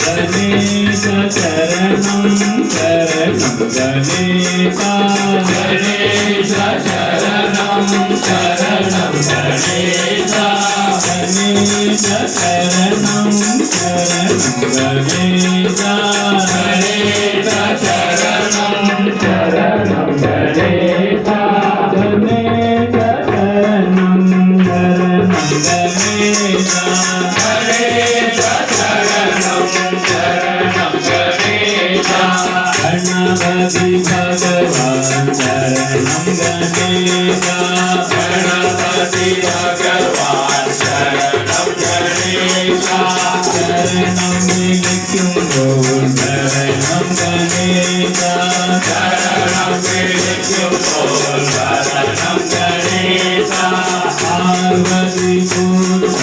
गणेश शरणं शरणं गणेश गणेश शरणं शरणं गणेश गणेश शरणं शरणं गणेश गणेश शरणं शरणं गणेश गणेश शरणं शरणं गणेश गणेश शरणं शरणं गणेश गणपति भगवान शरणं गणेश गणपति भगवान शरणं गणेश शरणं लिखिं बोल शरणं गणेश शरणं लिखिं बोल शरणं गणेश पार्वती पुत्र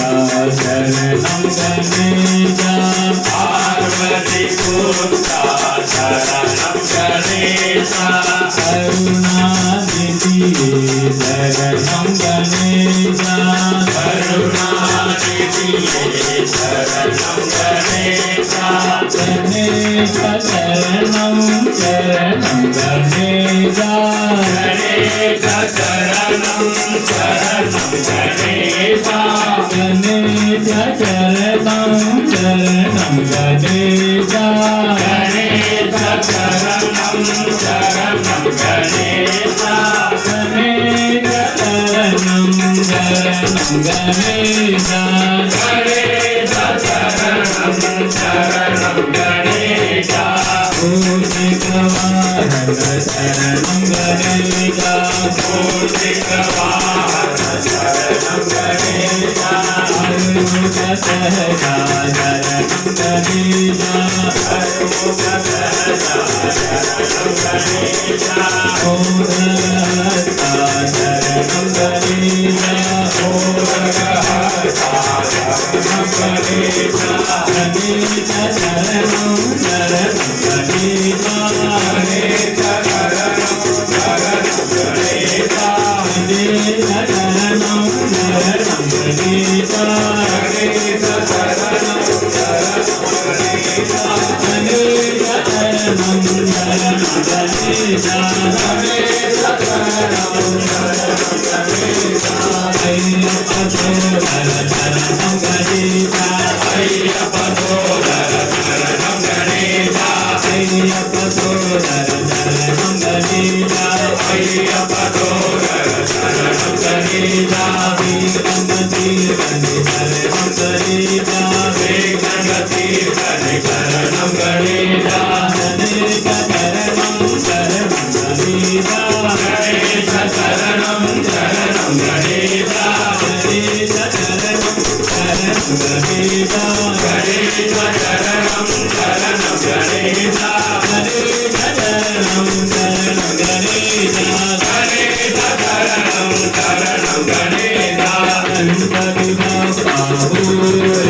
शरणं गणेश पार्वती पुत्र शरणं गणेश करुणानिधि शरणं गणेश करुणानिधि शरणं गणेश गणेश शरणं शरणं गणेश गणेश शरणं शरणं गणेश गणेश शरणं शरणं गणेश गणेश शरणं शरणं गणेश गणेश शरणं शरणं गणेश गणेश शरणं शरणं गणेश मूषिकवाहन शरणं गणेश मूषिकवाहन शरणं गणेश अरुणसहजा शरणं गणेश अरुणसहजा शरणं गणेश मोदकहस्ता शरणं गणेश मोदकहस्ता शरणं गणेश गणेश शरणं शरणं गणेश गणेश शरणं शरणं गणेश गणेश शरणं शरणं गणेश गणेश शरणं शरणं गणेश गणेश शरणं शरणं गणेश गणेश शरणं शरणं गणेश अय्यप्प सोदर शरणं गणेश अय्यप्प सोदर शरणं गणेश अय्यप्प सोदर शरणं गणेश अय्यप्प सोदर शरणं गणेश वेगमती गणेश शरणं गणेश वेगमती गणेश शरणं गणेश गणेश शरणं शरणं गणेश गणेश शरणं शरणं गणेश गणेश शरणं शरणं गणेश गणेश शरणं शरणं गणेश गणेश शरणं शरणं गणेश गणेश शरणं शरणं गणेश गणपति बाप्पा